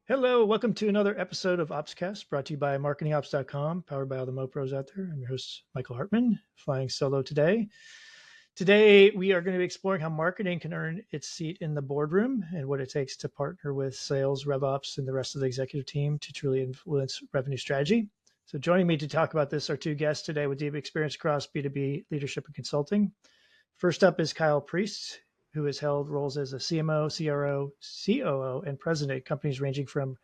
Hello, welcome to another episode of OpsCast brought to you by marketingops.com, powered by all the MoPros out there. I'm your host, Michael Hartmann, flying solo today. Today, we are going to be exploring how marketing can earn its seat in the boardroom and what it takes to partner with sales, RevOps, and the rest of the executive team to truly influence revenue strategy. So joining me to talk about this are two guests today with deep experience across B2B leadership and consulting. First up is Kyle Priest, who has held roles as a CMO, CRO, COO, and president at companies ranging from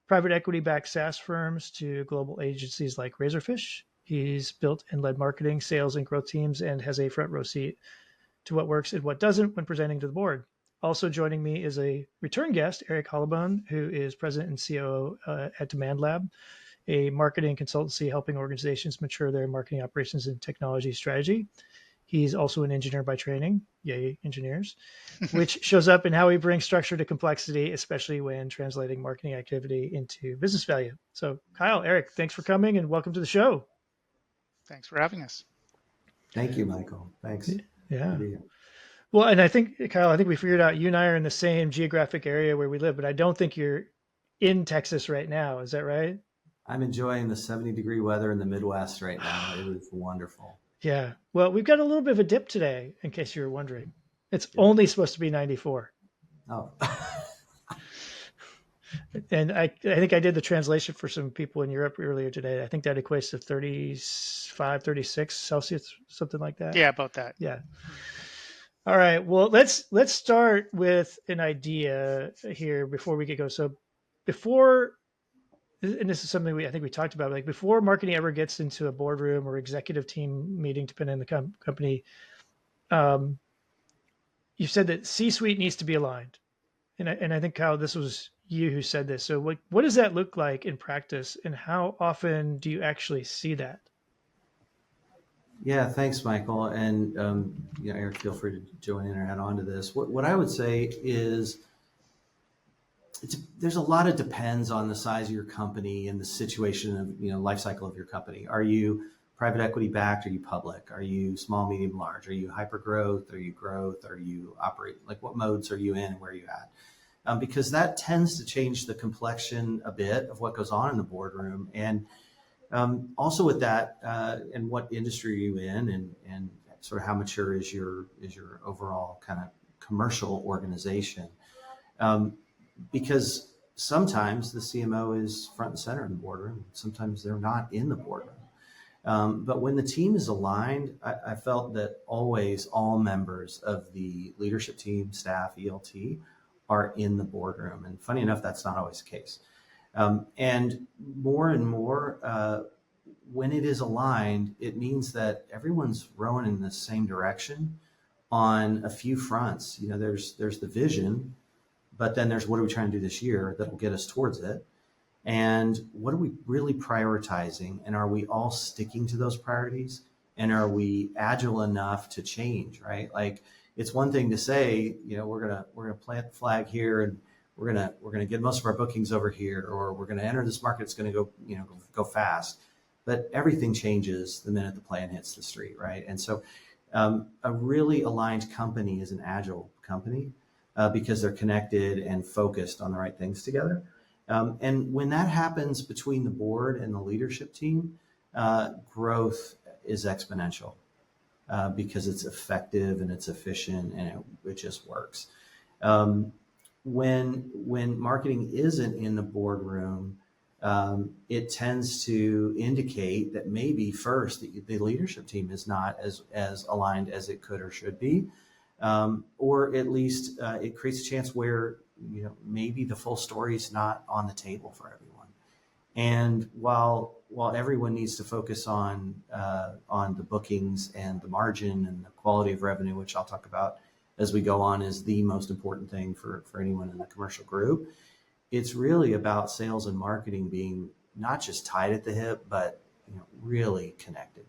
private equity-backed SaaS firms to global agencies like Razorfish. He's built and led marketing, sales, and growth teams and has a front row seat to what works and what doesn't when presenting to the board. Also joining me is a return guest, Eric Hollebone, who is president and COO at DemandLab, a marketing consultancy helping organizations mature their marketing operations and technology strategy. He's also an engineer by training, yay, engineers, which shows up in how he brings structure to complexity, especially when translating marketing activity into business value. So, Kyle, Eric, thanks for coming and welcome to the show. Thanks for having us. Thank you, Michael. Thanks. Yeah. Well, and I think, Kyle, we figured out you and I are in the same geographic area where we live, but I don't think you're in Texas right now. Is that right? I'm enjoying the 70-degree weather in the Midwest right now. It is wonderful. Yeah. Well, we've got a little bit of a dip today, in case you were wondering. It's only supposed to be 94. Oh. And I think I did the translation for some people in Europe earlier today. I think that equates to 35, 36 Celsius, something like that. Yeah, about that. Yeah. All right. Well, let's start with an idea here before we get going. So before, and this is something I think we talked about, like before marketing ever gets into a boardroom or executive team meeting, depending on the company, you said that C-suite needs to be aligned. And I think, Kyle, this was you who said this. So what does that look like in practice, and how often do you actually see that? Yeah, thanks, Michael. And Eric, feel free to join in or add on to this. What I would say is there's a lot of depends on the size of your company and the situation of, life cycle of your company. Are you private equity backed? Are you public? Are you small, medium, large? Are you hyper growth? Are you growth? Are you operate? Like what modes are you in? Where are you at? Because that tends to change the complexion a bit of what goes on in the boardroom. And also with that, and what industry are you in, and sort of how mature is your overall kind of commercial organization? Because sometimes the CMO is front and center in the boardroom. Sometimes they're not in the boardroom. But when the team is aligned, I felt that always all members of the leadership team, staff, ELT are in the boardroom. And funny enough, that's not always the case. And more, when it is aligned, it means that everyone's rowing in the same direction on a few fronts. There's the vision, but then there's what are we trying to do this year that will get us towards it? And what are we really prioritizing? And are we all sticking to those priorities? And are we agile enough to change, right? Like it's one thing to say, we're gonna plant the flag here and we're gonna get most of our bookings over here, or we're gonna enter this market, it's gonna go fast. But everything changes the minute the plan hits the street, right? And so a really aligned company is an agile company because they're connected and focused on the right things together. And when that happens between the board and the leadership team, growth is exponential because it's effective and it's efficient and it just works. When marketing isn't in the boardroom, it tends to indicate that maybe first the leadership team is not as aligned as it could or should be, or at least it creates a chance where maybe the full story is not on the table for everyone. And while everyone needs to focus on the bookings and the margin and the quality of revenue, which I'll talk about as we go on, is the most important thing for anyone in the commercial group, it's really about sales and marketing being not just tied at the hip, but really connected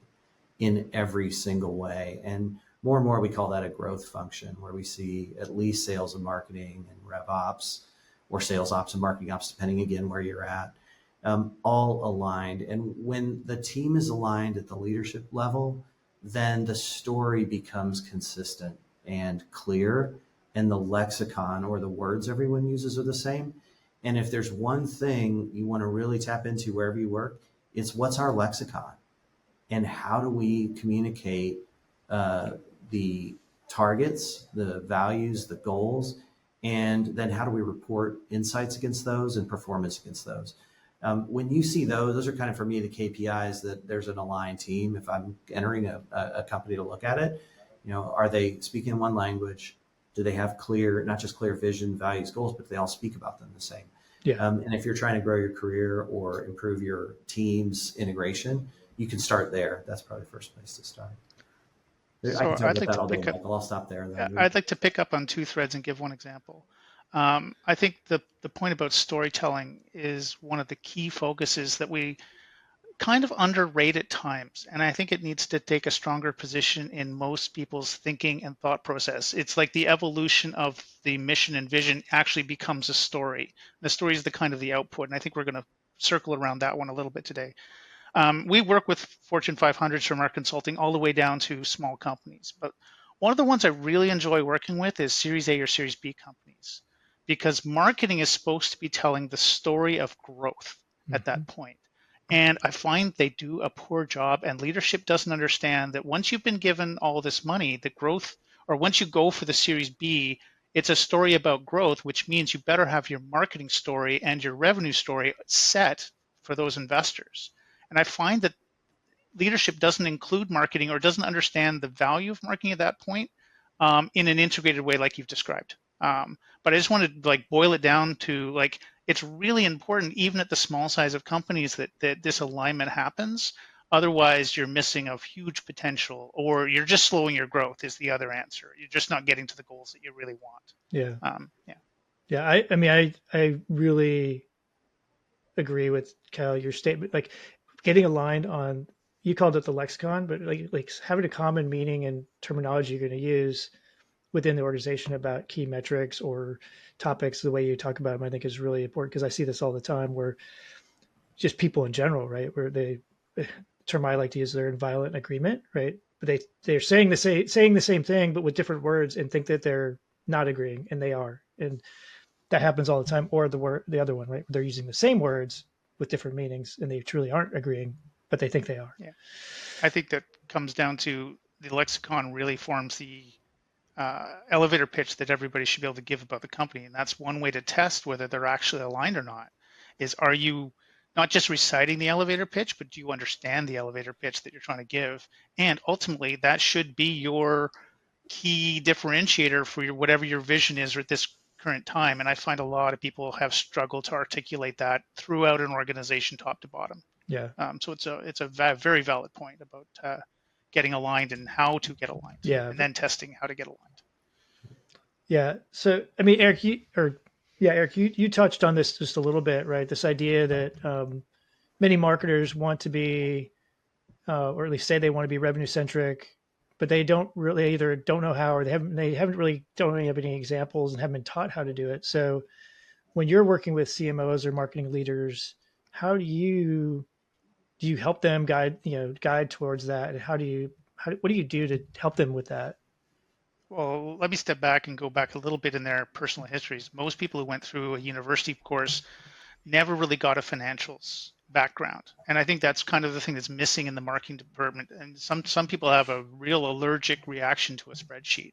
in every single way. And more, we call that a growth function, where we see at least sales and marketing and rev ops, or sales ops and marketing ops, depending again where you're at, all aligned. And when the team is aligned at the leadership level, then the story becomes consistent and clear, and the lexicon or the words everyone uses are the same. And if there's one thing you want to really tap into wherever you work, it's what's our lexicon and how do we communicate the targets, the values, the goals, and then how do we report insights against those and performance against those. When you see those are kind of, for me, the KPIs that there's an aligned team. If I'm entering a company to look at it, are they speaking one language? Do they have not just clear vision, values, goals, but they all speak about them the same? Yeah. And if you're trying to grow your career or improve your team's integration, you can start there. That's probably the first place to start. I can talk about that all day, Michael. I'll stop there. I'd like to pick up on two threads and give one example. I think the point about storytelling is one of the key focuses that we kind of underrate at times. And I think it needs to take a stronger position in most people's thinking and thought process. It's like the evolution of the mission and vision actually becomes a story. The story is the kind of the output. And I think we're going to circle around that one a little bit today. We work with Fortune 500s from our consulting all the way down to small companies. But one of the ones I really enjoy working with is Series A or Series B companies, because marketing is supposed to be telling the story of growth at that point. And I find they do a poor job, and leadership doesn't understand that once you've been given all this money, the growth, or once you go for the Series B, it's a story about growth, which means you better have your marketing story and your revenue story set for those investors. And I find that leadership doesn't include marketing or doesn't understand the value of marketing at that point in an integrated way like you've described. But I just wanted to boil it down to it's really important, even at the small size of companies, that this alignment happens. Otherwise, you're missing a huge potential, or you're just slowing your growth is the other answer. You're just not getting to the goals that you really want. Yeah. I mean, I really agree with Kyle, your statement, getting aligned on, you called it the lexicon, but like having a common meaning and terminology you're going to use within the organization about key metrics or topics, the way you talk about them, I think is really important, because I see this all the time where just people in general, right, where the term I like to use, they're in violent agreement, right? But they're saying the same thing, but with different words, and think that they're not agreeing, and they are. And that happens all the time. Or the other one, right? They're using the same words with different meanings, and they truly aren't agreeing, but they think they are. Yeah. I think that comes down to the lexicon really forms the elevator pitch that everybody should be able to give about the company. And that's one way to test whether they're actually aligned or not, is, are you not just reciting the elevator pitch, but do you understand the elevator pitch that you're trying to give? And ultimately, that should be your key differentiator for whatever your vision is at this current time. And I find a lot of people have struggled to articulate that throughout an organization, top to bottom. Yeah. So it's a very valid point about getting aligned and how to get aligned. Yeah. And then testing how to get aligned. Yeah. So, I mean, Eric, you touched on this just a little bit, right? This idea that many marketers want to be, or at least say they want to be revenue centric, but they don't really either don't know how, or don't have any examples and haven't been taught how to do it. So when you're working with CMOs or marketing leaders, how do you help them guide towards that? And what do you do to help them with that? Well, let me step back and go back a little bit in their personal histories. Most people who went through a university course never really got a financials background. And I think that's kind of the thing that's missing in the marketing department. And some people have a real allergic reaction to a spreadsheet.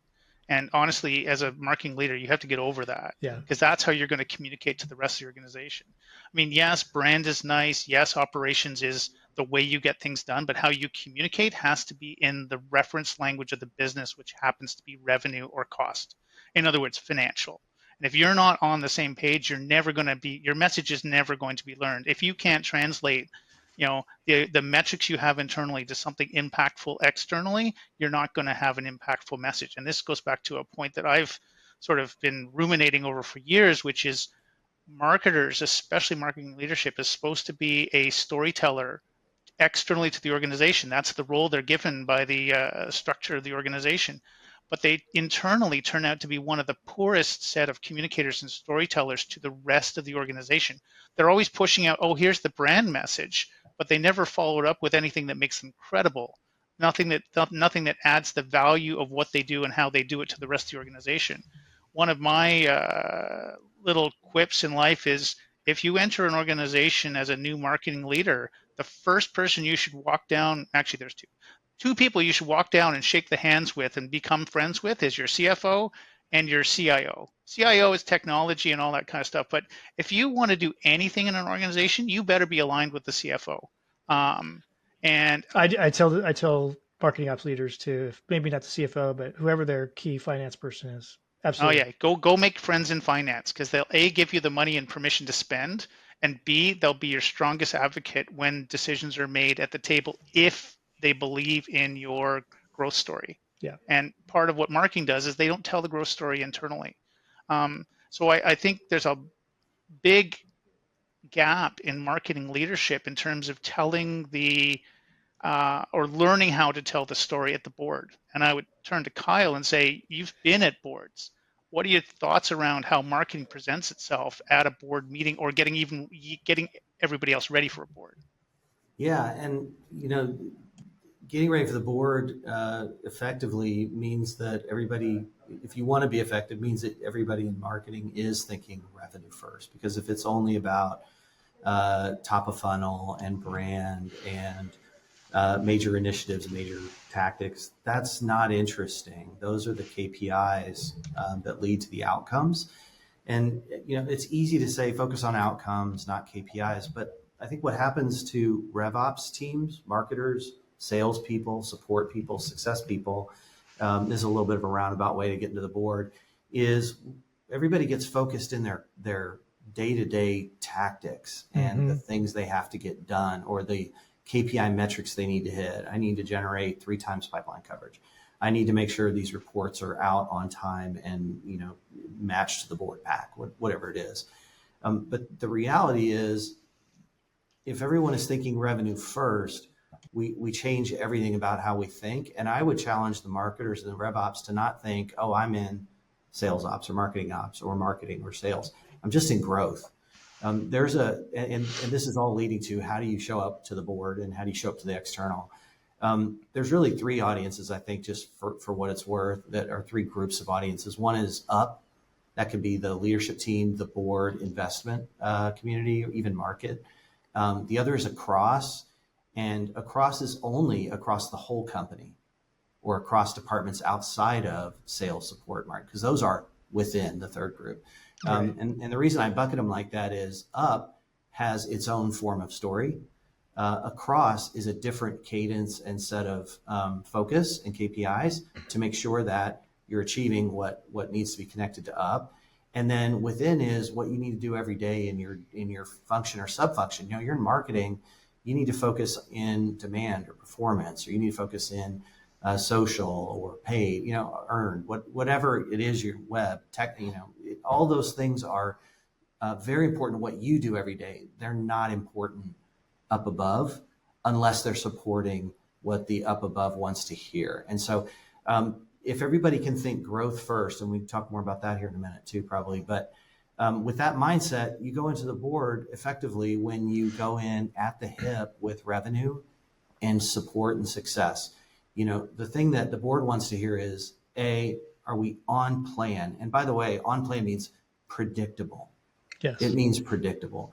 And honestly, as a marketing leader, you have to get over that, because that's how you're going to communicate to the rest of the organization. I mean, yes, brand is nice. Yes, operations is the way you get things done, but how you communicate has to be in the reference language of the business, which happens to be revenue or cost. In other words, financial. And if you're not on the same page, your message is never going to be learned. If you can't translate, the metrics you have internally to something impactful externally, you're not going to have an impactful message. And this goes back to a point that I've sort of been ruminating over for years, which is marketers, especially marketing leadership, is supposed to be a storyteller externally to the organization. That's the role they're given by the structure of the organization. But they internally turn out to be one of the poorest set of communicators and storytellers to the rest of the organization. They're always pushing out, oh, here's the brand message, but they never followed up with anything that makes them credible. Nothing that adds the value of what they do and how they do it to the rest of the organization. One of my little quips in life is, if you enter an organization as a new marketing leader, the first person you should walk down, actually there's two people you should walk down and shake the hands with and become friends with is your CFO and your CIO. CIO is technology and all that kind of stuff. But if you want to do anything in an organization, you better be aligned with the CFO. And I tell marketing ops leaders to, maybe not the CFO, but whoever their key finance person is. Absolutely. oh yeah, go make friends in finance, because they'll A, give you the money and permission to spend, and B, they'll be your strongest advocate when decisions are made at the table if they believe in your growth story. Yeah. And part of what marketing does is they don't tell the growth story internally. So I think there's a big gap in marketing leadership in terms of telling or learning how to tell the story at the board. And I would turn to Kyle and say, you've been at boards. What are your thoughts around how marketing presents itself at a board meeting, or getting everybody else ready for a board? Yeah, and getting ready for the board effectively means that everybody, if you want to be effective, means that everybody in marketing is thinking revenue first. Because if it's only about top of funnel and brand and major initiatives, major tactics, that's not interesting. Those are the KPIs that lead to the outcomes. And it's easy to say focus on outcomes, not KPIs. But I think what happens to RevOps teams, marketers, salespeople, support people, success people, this is a little bit of a roundabout way to get into the board, is everybody gets focused in their day-to-day tactics and the things they have to get done, or the KPI metrics they need to hit. I need to generate 3 times pipeline coverage. I need to make sure these reports are out on time and matched to the board pack, whatever it is. But the reality is, if everyone is thinking revenue first, we change everything about how we think. And I would challenge the marketers and the rev ops to not think, oh, I'm in sales ops or marketing or sales. I'm just in growth. And this is all leading to, how do you show up to the board and how do you show up to the external? There's really 3 audiences, I think, just for what it's worth, that are 3 groups of audiences. One is up. That could be the leadership team, the board, investment community, or even market. The other is across, and across is only across the whole company or across departments outside of sales, support, market, because those are within the third group. Right. And the reason I bucket them like that is up has its own form of story. Across is a different cadence and set of focus and KPIs to make sure that you're achieving what needs to be connected to up. And then within is what you need to do every day in your function or sub-function. You're in marketing, you need to focus in demand or performance, or you need to focus in social or paid, earned, whatever it is, your web tech, all those things are very important to what you do every day. They're not important up above unless they're supporting what the up above wants to hear. And so if everybody can think growth first, and we can talk more about that here in a minute too, probably, but with that mindset, you go into the board effectively when you go in at the hip with revenue and support and success. The thing that the board wants to hear is, A, are we on plan? And by the way, on plan means predictable. Yes. It means predictable.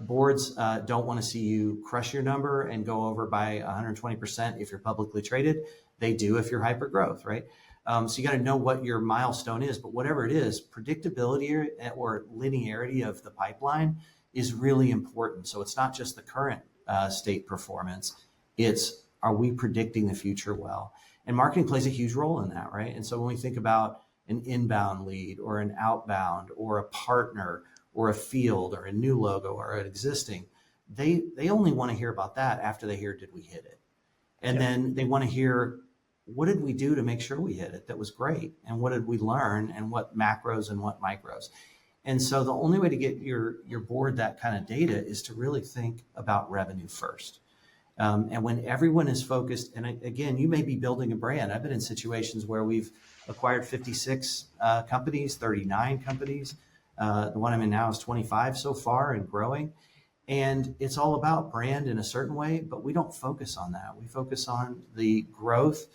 Boards don't want to see you crush your number and go over by 120% if you're publicly traded. They do if you're hyper growth, right? So you got to know what your milestone is, but whatever it is, predictability or linearity of the pipeline is really important. So it's not just the current state performance. It's, are we predicting the future well? And marketing plays a huge role in that, right? And so when we think about an inbound lead or an outbound or a partner or a field or a new logo or an existing, they only want to hear about that after they hear, did we hit it? And then they want to hear, what did we do to make sure we hit it? That was great. And what did we learn, and what macros and what micros? And so the only way to get your board that kind of data is to really think about revenue first. And when everyone is focused, and again, you may be building a brand. I've been in situations where we've acquired 56 companies, 39 companies. The one I'm in now is 25 so far and growing. And it's all about brand in a certain way, but we don't focus on that. We focus on the growth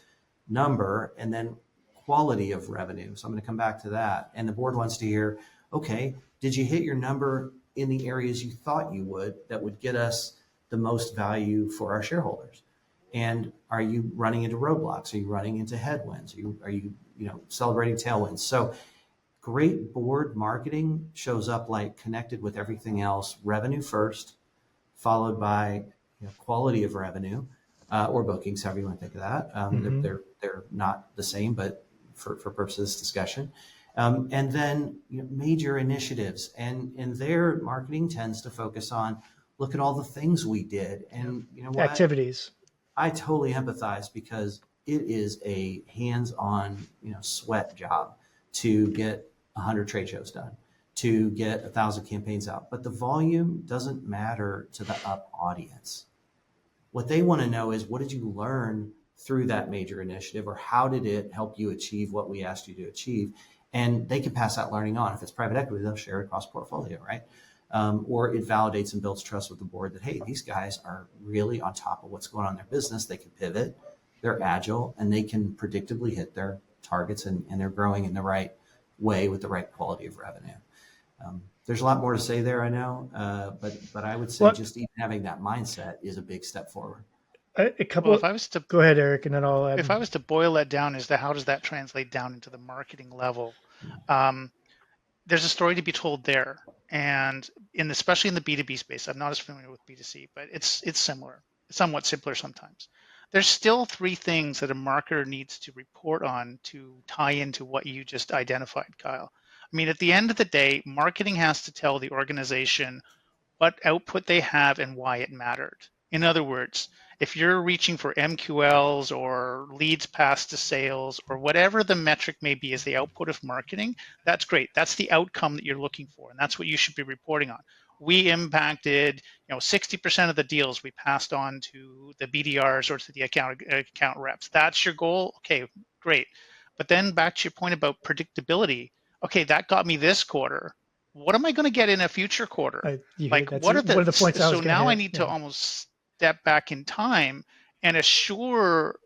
number and then quality of revenue. So I'm going to come back to that. And the board wants to hear, okay, Did you hit your number in the areas you thought you would that would get us the most value for our shareholders? And are you running into roadblocks? Are you running into headwinds? Are you celebrating tailwinds? So great board marketing shows up like connected with everything else, revenue first, followed by quality of revenue or bookings, however you want to think of that. They're not the same, but for purposes of this discussion. And then major initiatives, and their marketing tends to focus on, look at all the things we did, and you know what, activities. I totally empathize, because it is a hands-on sweat job to get 100 trade shows done, to get 1,000 campaigns out, but the volume doesn't matter to the up audience. What they want to know is, what did you learn through that major initiative, or how did it help you achieve what we asked you to achieve? And they can pass that learning on. If it's private equity, they'll share it across portfolio, right? Or it validates and builds trust with the board that, hey, these guys are really on top of what's going on in their business. They can pivot, they're agile, and they can predictably hit their targets, and they're growing in the right way with the right quality of revenue. There's a lot more to say there, I know, but I would say just even having that mindset is a big step forward. If I was to go ahead, Eric, and then I'll add. If I was to boil that down, is how does that translate down into the marketing level? There's a story to be told there, and especially in the B2B space. I'm not as familiar with B2C, but it's similar, somewhat simpler sometimes. There's still three things that a marketer needs to report on to tie into what you just identified, Kyle. I mean, at the end of the day, marketing has to tell the organization what output they have and why it mattered. In other words, if you're reaching for MQLs or leads passed to sales or whatever the metric may be as the output of marketing, that's great. That's the outcome that you're looking for, and that's what you should be reporting on. We impacted 60% of the deals we passed on to the BDRs or to the account reps. That's your goal? Okay, great. But then back to your point about predictability. Okay, that got me this quarter. What am I going to get in a future quarter? What are the points? So now I need to almost step back in time and assure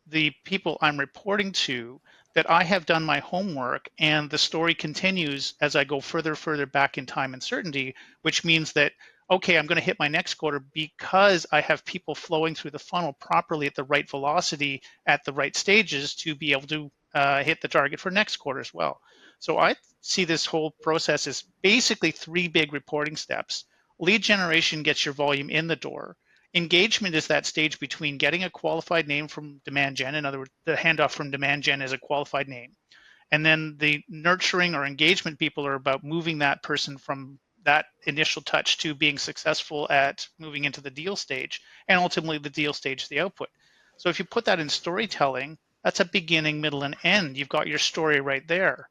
the people I'm reporting to that I have done my homework, and the story continues as I go further back in time and certainty, which means that, okay, I'm going to hit my next quarter because I have people flowing through the funnel properly at the right velocity at the right stages to be able to hit the target for next quarter as well. So I see this whole process as basically three big reporting steps. Lead generation gets your volume in the door. Engagement is that stage between getting a qualified name from demand gen. In other words, the handoff from demand gen is a qualified name. And then the nurturing or engagement people are about moving that person from that initial touch to being successful at moving into the deal stage. And ultimately the deal stage is the output. So if you put that in storytelling, that's a beginning, middle, and end. You've got your story right there.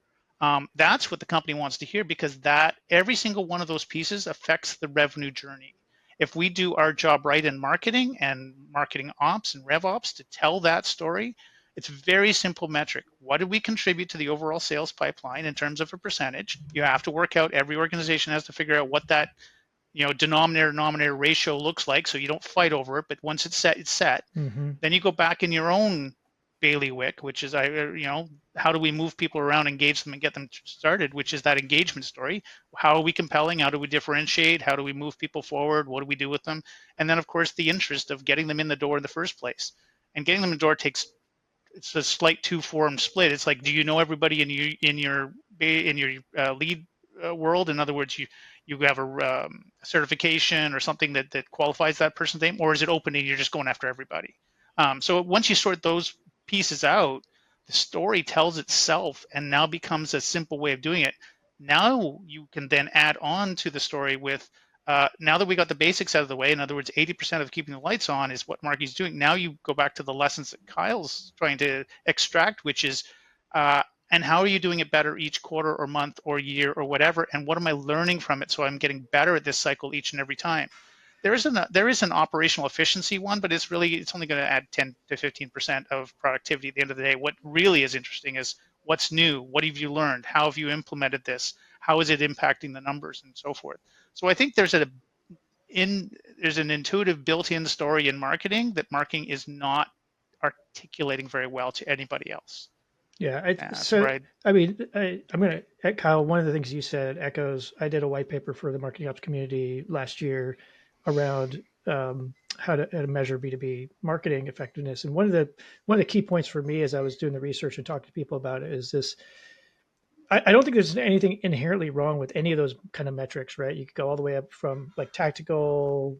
That's what the company wants to hear, because that every single one of those pieces affects the revenue journey. If we do our job right in marketing and marketing ops and rev ops to tell that story, it's a very simple metric. What did we contribute to the overall sales pipeline in terms of a percentage? You have to work out, every organization has to figure out what that denominator ratio looks like, so you don't fight over it, but once it's set, it's set. Mm-hmm. Then you go back in your own bailiwick, which is how do we move people around, engage them, and get them started, which is that engagement story. How are we compelling? How do we differentiate? How do we move people forward? What do we do with them? And then of course the interest of getting them in the door in the first place. And getting them in the door it's a slight two-form split. It's like, do you know everybody in your lead world? In other words, you have a certification or something that qualifies that person's name, or is it open and you're just going after everybody? So once you sort those pieces out, the story tells itself and now becomes a simple way of doing it. Now you can then add on to the story with, now that we got the basics out of the way, in other words, 80% of keeping the lights on is what Marky's doing. Now you go back to the lessons that Kyle's trying to extract, which is, and how are you doing it better each quarter or month or year or whatever? And what am I learning from it so I'm getting better at this cycle each and every time? There is an operational efficiency one, but it's only going to add 10 to 15% of productivity at the end of the day. What really is interesting is what's new, what have you learned, how have you implemented this, how is it impacting the numbers, and so forth. So I think there's an intuitive built-in story in marketing that marketing is not articulating very well to anybody else. Yeah. That's So, right. I mean, I'm going to, Kyle, one of the things you said echoes. I did a white paper for the marketing ops community last year around how to measure B2B marketing effectiveness. And one of the key points for me as I was doing the research and talking to people about it is this. I don't think there's anything inherently wrong with any of those kind of metrics, right? You could go all the way up from like tactical,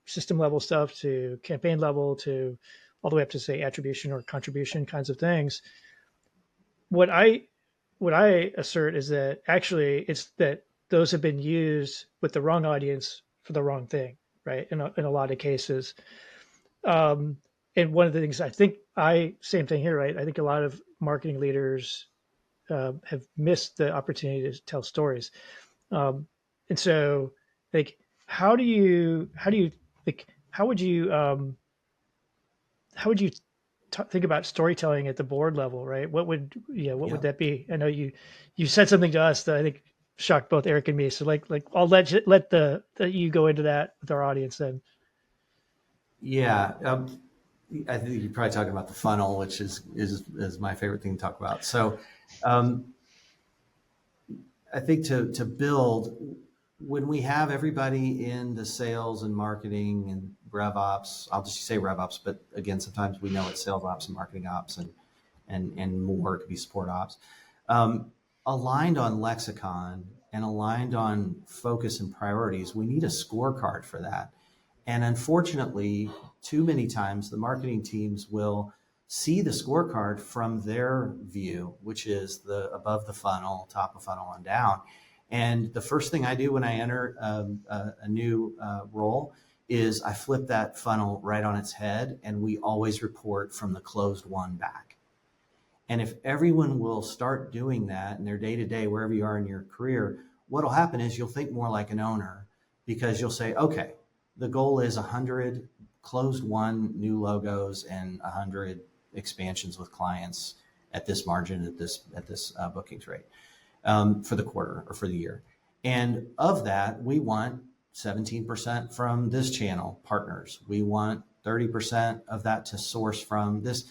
system level stuff to campaign level to all the way up to say attribution or contribution kinds of things. What I what I assert is that actually it's that those have been used with the wrong audience for the wrong thing, right? In a lot of cases. Um, and one of the things I think same thing here, right? I think a lot of marketing leaders have missed the opportunity to tell stories. Um, and so, like, how do you, like, how would you think about storytelling at the board level, right? What Yeah. would that be? I know you said something to us that I think shocked both Eric and me. So like I'll let you go into that with our audience then. Yeah. I think you're probably talking about the funnel, which is my favorite thing to talk about. So, um, I think to build, when we have everybody in the sales and marketing and rev ops, I'll just say rev ops, but again, sometimes we know it's sales ops and marketing ops and more, it could be support ops, um, aligned on lexicon and aligned on focus and priorities. We need a scorecard for that. And unfortunately, too many times the marketing teams will see the scorecard from their view, which is the above the funnel, top of funnel, and down. And the first thing I do when I enter a new role is I flip that funnel right on its head, and we always report from the closed one back. And if everyone will start doing that in their day to day, wherever you are in your career, what'll happen is you'll think more like an owner, because you'll say, okay, the goal is 100 closed one new logos and 100 expansions with clients at this margin, at this bookings rate for the quarter or for the year. And of that, we want 17% from this channel partners. We want 30% of that to source from this.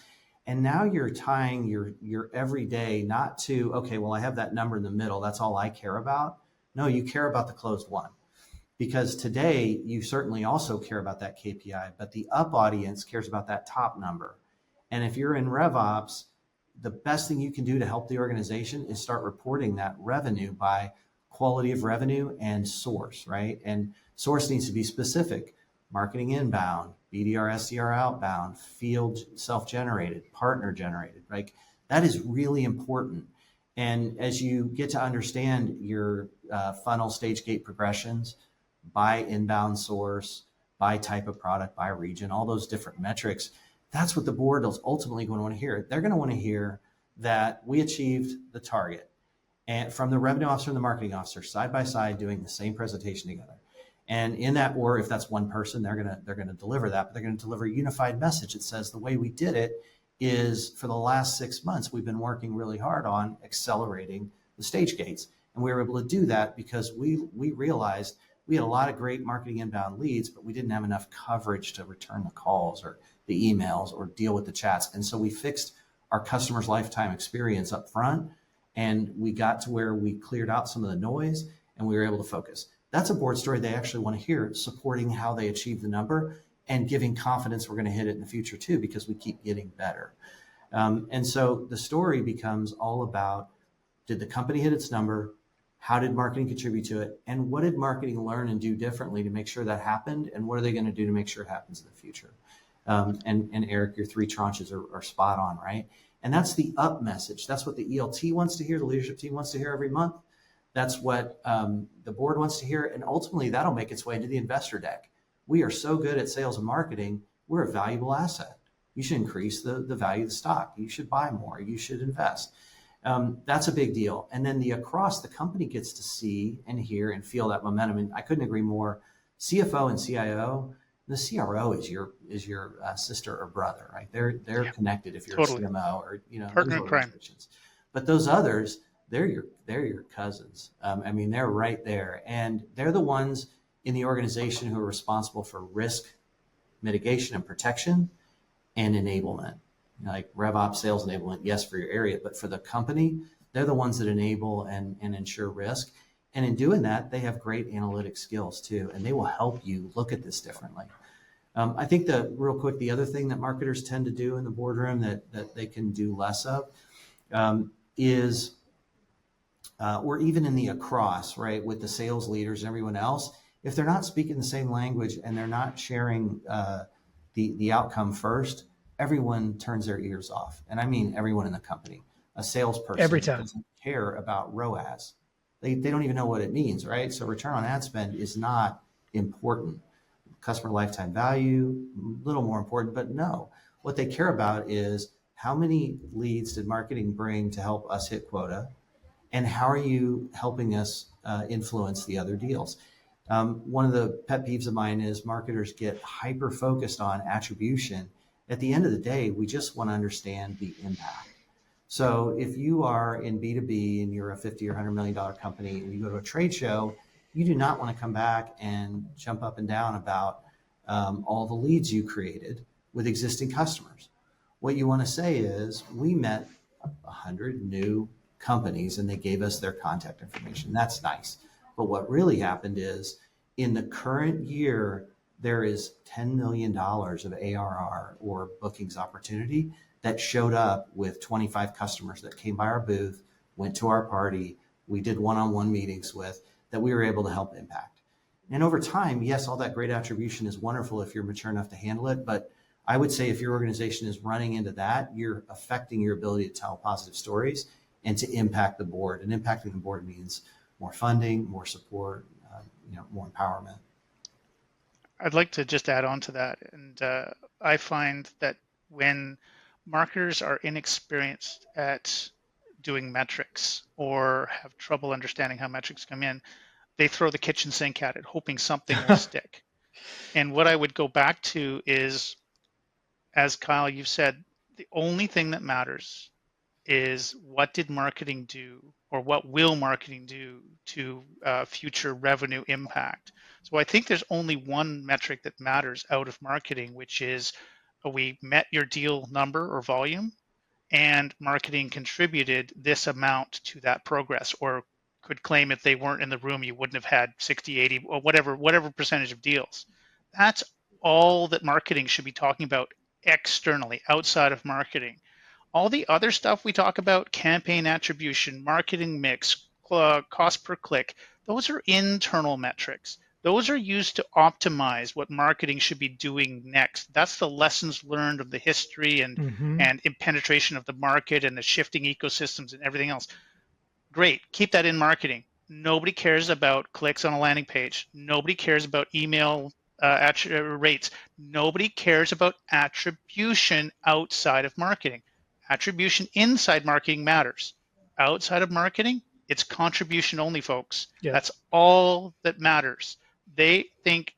And now you're tying your everyday not to, okay, well, I have that number in the middle. That's all I care about. No, you care about the closed one, because today you certainly also care about that KPI, but the up audience cares about that top number. And if you're in RevOps, the best thing you can do to help the organization is start reporting that revenue by quality of revenue and source, right? And source needs to be specific: marketing inbound, BDR, SDR outbound, field self-generated, partner generated, right? That is really important. And as you get to understand your funnel stage gate progressions by inbound source, by type of product, by region, all those different metrics, that's what the board is ultimately going to want to hear. They're going to want to hear that we achieved the target, and from the revenue officer and the marketing officer side by side doing the same presentation together. And in that, or if that's one person, they're going to deliver that, but they're going to deliver a unified message that says the way we did it is, for the last 6 months, we've been working really hard on accelerating the stage gates. And we were able to do that because we realized we had a lot of great marketing inbound leads, but we didn't have enough coverage to return the calls or the emails or deal with the chats. And so we fixed our customer's lifetime experience up front, and we got to where we cleared out some of the noise and we were able to focus. That's a board story they actually want to hear, supporting how they achieve the number and giving confidence we're going to hit it in the future too, because we keep getting better. And so the story becomes all about, did the company hit its number? How did marketing contribute to it? And what did marketing learn and do differently to make sure that happened? And what are they going to do to make sure it happens in the future? And Eric, your 3 tranches are spot on, right? And that's the up message. That's what the ELT wants to hear. The leadership team wants to hear every month. That's what the board wants to hear. And ultimately, that'll make its way into the investor deck. We are so good at sales and marketing. We're a valuable asset. You should increase the value of the stock. You should buy more. You should invest. That's a big deal. And then across the company gets to see and hear and feel that momentum. And I couldn't agree more. CFO and CIO, the CRO is your sister or brother, right? They're connected if you're Totally. a CMO or Partner in crime. But those others, they're your cousins. I mean, they're right there, and they're the ones in the organization who are responsible for risk mitigation and protection and enablement. like RevOps, sales enablement, yes, for your area, but for the company, they're the ones that enable and ensure risk. And in doing that, they have great analytic skills too, and they will help you look at this differently. I think the other thing that marketers tend to do in the boardroom that they can do less of is, or even in the across, right, with the sales leaders and everyone else, if they're not speaking the same language and they're not sharing the outcome first, everyone turns their ears off. And I mean everyone in the company. A salesperson Every time. doesn't care about ROAS. They don't even know what it means, right? So return on ad spend is not important. Customer lifetime value, a little more important, but no. What they care about is how many leads did marketing bring to help us hit quota, and how are you helping us influence the other deals? One of the pet peeves of mine is marketers get hyper focused on attribution. At the end of the day, we just want to understand the impact. So if you are in B2B and you're a $50 or $100 million company and you go to a trade show, you do not want to come back and jump up and down about all the leads you created with existing customers. What you want to say is, we met 100 new companies and they gave us their contact information. That's nice. But what really happened is, in the current year, there is $10 million of ARR or bookings opportunity that showed up with 25 customers that came by our booth, went to our party, we did one-on-one meetings with, that we were able to help impact. And over time, yes, all that great attribution is wonderful if you're mature enough to handle it. But I would say if your organization is running into that, you're affecting your ability to tell positive stories and to impact the board. And impacting the board means more funding, more support, more empowerment. I'd like to just add on to that. And I find that when marketers are inexperienced at doing metrics or have trouble understanding how metrics come in, they throw the kitchen sink at it, hoping something will stick. And what I would go back to is, as Kyle, you've said, the only thing that matters is what did marketing do, or what will marketing do to future revenue impact. So I think there's only one metric that matters out of marketing, which is we met your deal number or volume, and marketing contributed this amount to that progress, or could claim if they weren't in the room, you wouldn't have had 60, 80, or whatever percentage of deals. That's all that marketing should be talking about externally, outside of marketing. All the other stuff we talk about, campaign attribution, marketing mix, cost per click, those are internal metrics. Those are used to optimize what marketing should be doing next. That's the lessons learned of the history and penetration of the market and the shifting ecosystems and everything else. Great, keep that in marketing. Nobody cares about clicks on a landing page. Nobody cares about email rates. Nobody cares about attribution outside of marketing. Attribution inside marketing matters. Outside of marketing, it's contribution only, folks. Yeah. That's all that matters. They think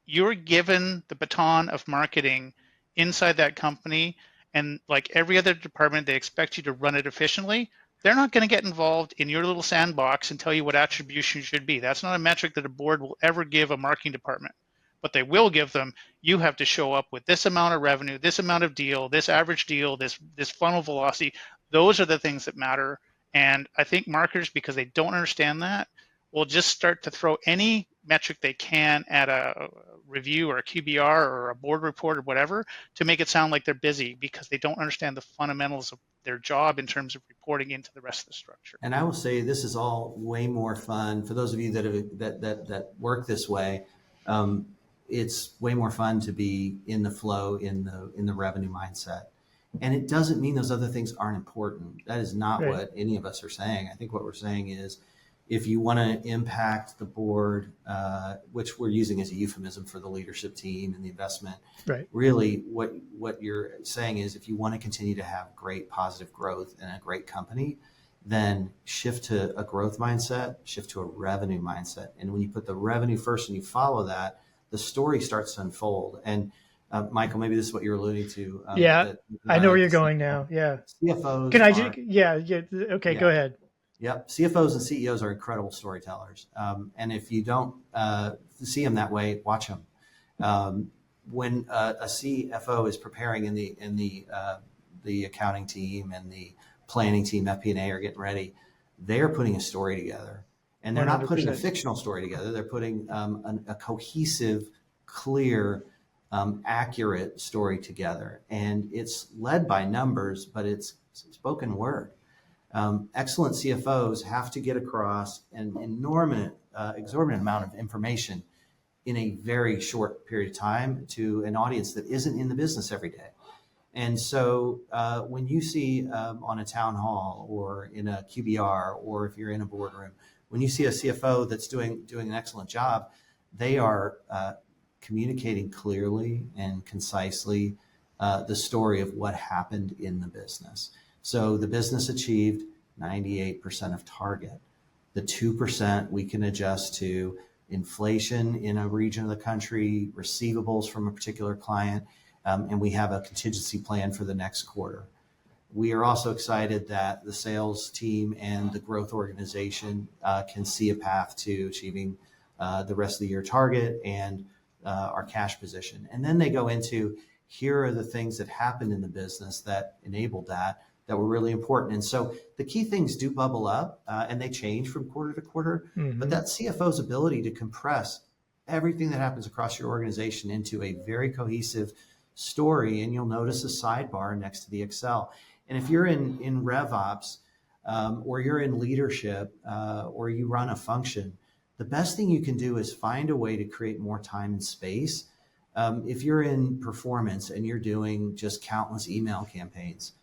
you're given the baton of marketing inside that company, and like every other department, they expect you to run it efficiently. They're not going to get involved in your little sandbox and tell you what attribution should be. That's not a metric that a board will ever give a marketing department. But they will give them, you have to show up with this amount of revenue, this amount of deal, this average deal, this funnel velocity. Those are the things that matter. And I think marketers, because they don't understand that, will just start to throw any metric they can at a review or a QBR or a board report or whatever to make it sound like they're busy, because they don't understand the fundamentals of their job in terms of reporting into the rest of the structure. And I will say this is all way more fun for those of you that work this way. It's way more fun to be in the flow, in the revenue mindset. And it doesn't mean those other things aren't important. That is not right. What any of us are saying. I think what we're saying is, if you want to impact the board, which we're using as a euphemism for the leadership team and the investment, right. Really what you're saying is, if you want to continue to have great positive growth in a great company, then shift to a growth mindset, shift to a revenue mindset. And when you put the revenue first and you follow that, the story starts to unfold. And Michael, maybe this is what you're alluding to. I know where you're going now. Yeah. CFOs. Can I just, okay, go ahead. Yep. CFOs and CEOs are incredible storytellers. And if you don't see them that way, watch them. When a CFO is preparing in the the accounting team and the planning team, FP&A, are getting ready, they're putting a story together. And they're not putting a 100%. fictional story together. They're putting a cohesive, clear, accurate story together. And it's led by numbers, but it's spoken word. Excellent CFOs have to get across an exorbitant amount of information in a very short period of time to an audience that isn't in the business every day. And so when you see on a town hall or in a QBR, or if you're in a boardroom, when you see a CFO that's doing an excellent job, they are communicating clearly and concisely the story of what happened in the business. So the business achieved 98% of target. The 2% we can adjust to inflation in a region of the country, receivables from a particular client, and we have a contingency plan for the next quarter. We are also excited that the sales team and the growth organization can see a path to achieving the rest of the year target and our cash position. And then they go into, here are the things that happened in the business that enabled that were really important. And so the key things do bubble up and they change from quarter to quarter, but that CFO's ability to compress everything that happens across your organization into a very cohesive story, and you'll notice a sidebar next to the Excel. And if you're in RevOps or you're in leadership or you run a function, the best thing you can do is find a way to create more time and space. If you're in performance and you're doing just countless email campaigns,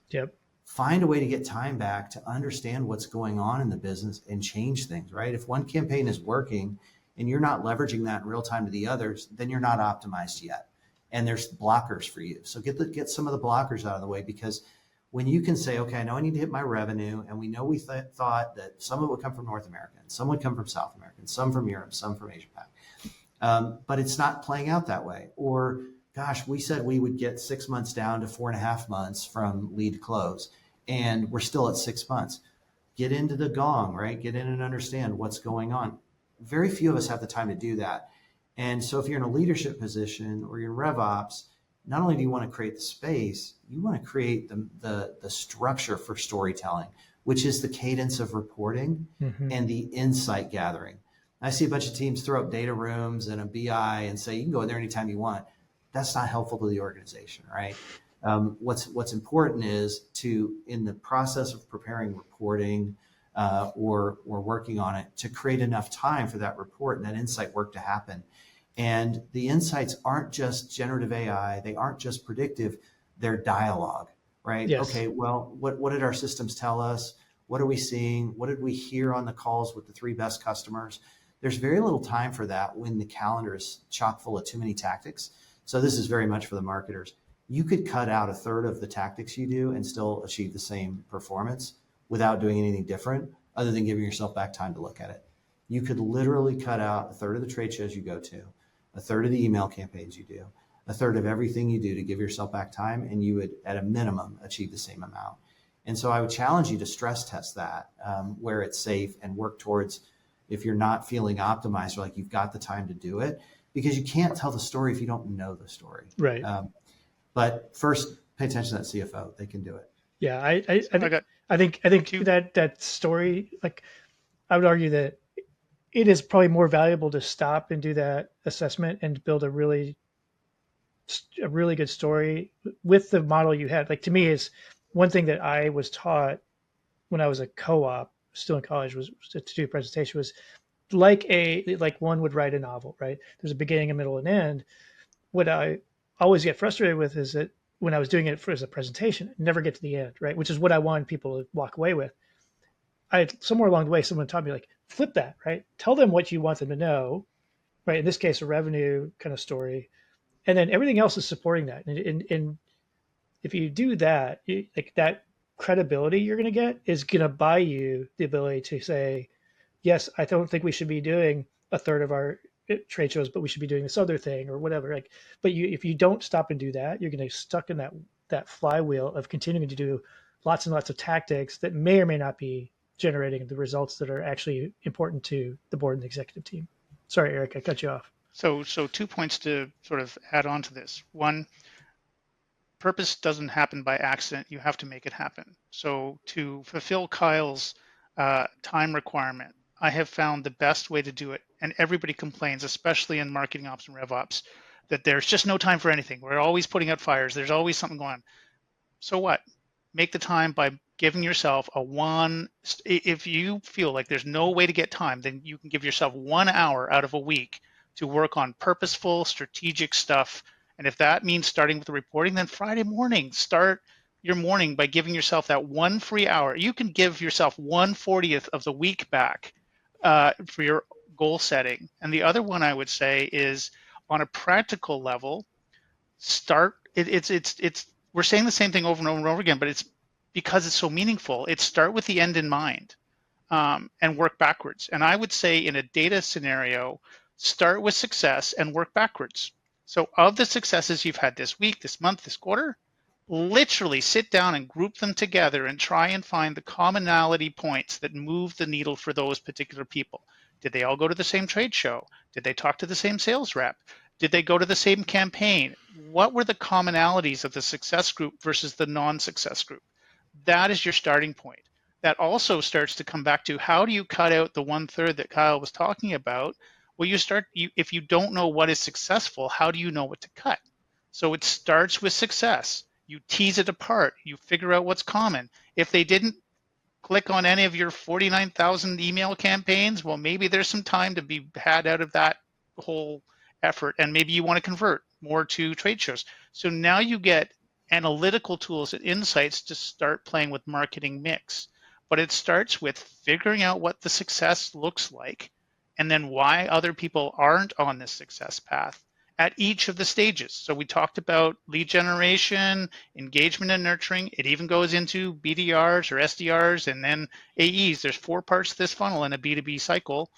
find a way to get time back to understand what's going on in the business and change things, right? If one campaign is working and you're not leveraging that in real time to the others, then you're not optimized yet. And there's blockers for you. So get some of the blockers out of the way, because when you can say, okay, I know I need to hit my revenue, and we know we thought that some of it would come from North America, and some would come from South America, and some from Europe, some from Asia Pac. But it's not playing out that way. Or, gosh, we said we would get 6 months down to 4.5 months from lead to close, and we're still at 6 months. Get into the gong, right? Get in and understand what's going on. Very few of us have the time to do that. And so if you're in a leadership position or you're in RevOps, not only do you want to create the space, you want to create the structure for storytelling, which is the cadence of reporting and the insight gathering. I see a bunch of teams throw up data rooms and a BI and say, you can go in there anytime you want. That's not helpful to the organization, right? What's important is to, in the process of preparing reporting or working on it, to create enough time for that report and that insight work to happen. And the insights aren't just generative AI. They aren't just predictive. They're dialogue, right? Yes. Okay, well, what did our systems tell us? What are we seeing? What did we hear on the calls with the 3 best customers? There's very little time for that when the calendar is chock full of too many tactics. So this is very much for the marketers. You could cut out 1/3 of the tactics you do and still achieve the same performance without doing anything different other than giving yourself back time to look at it. You could literally cut out 1/3 of the trade shows you go to, 1/3 of the email campaigns you do, 1/3 of everything you do to give yourself back time, and you would, at a minimum, achieve the same amount. And so I would challenge you to stress test that where it's safe and work towards, if you're not feeling optimized or like you've got the time to do it, because you can't tell the story if you don't know the story. Right. But first, pay attention to that CFO. They can do it. Yeah, I think that story, like, I would argue that it is probably more valuable to stop and do that assessment and build a really good story with the model you had. Like, to me, is one thing that I was taught when I was a co-op, still in college, was to do a presentation, was like one would write a novel, right? There's a beginning, a middle, and end. What I always get frustrated with is that when I was doing it as a presentation, I never get to the end, right? Which is what I want people to walk away with. Somewhere along the way, someone taught me, like, flip that, right? Tell them what you want them to know, right? In this case, a revenue kind of story, and then everything else is supporting that. And if you do that, like, that credibility you're going to get is going to buy you the ability to say, yes, I don't think we should be doing 1/3 of our trade shows, but we should be doing this other thing or whatever. Like, but if you don't stop and do that, you're going to get stuck in that flywheel of continuing to do lots and lots of tactics that may or may not be generating the results that are actually important to the board and the executive team. Sorry, Eric, I cut you off. So 2 points to sort of add on to this. One, purpose doesn't happen by accident. You have to make it happen. So to fulfill Kyle's time requirement, I have found the best way to do it. And everybody complains, especially in marketing ops and rev ops, that there's just no time for anything. We're always putting out fires. There's always something going on. So what? Make the time by giving yourself if you feel like there's no way to get time, then you can give yourself 1 hour out of a week to work on purposeful, strategic stuff. And if that means starting with the reporting, then Friday morning, start your morning by giving yourself that one free hour. You can give yourself 1/40th of the week back for your goal setting. And the other one I would say is, on a practical level, we're saying the same thing over and over and over again, but it's because it's so meaningful. It's start with the end in mind and work backwards. And I would say in a data scenario, start with success and work backwards. So of the successes you've had this week, this month, this quarter, literally sit down and group them together and try and find the commonality points that move the needle for those particular people. Did they all go to the same trade show? Did they talk to the same sales rep? Did they go to the same campaign? What were the commonalities of the success group versus the non-success group? That is your starting point. That also starts to come back to, how do you cut out the 1/3 that Kyle was talking about? Well, if you don't know what is successful, how do you know what to cut? So it starts with success. You tease it apart. You figure out what's common. If they didn't click on any of your 49,000 email campaigns, well, maybe there's some time to be had out of that whole effort, and maybe you want to convert more to trade shows. So now you get analytical tools and insights to start playing with marketing mix. But it starts with figuring out what the success looks like, and then why other people aren't on this success path at each of the stages. So we talked about lead generation, engagement and nurturing. It even goes into BDRs or SDRs and then AEs. There's 4 parts to this funnel in a B2B cycle.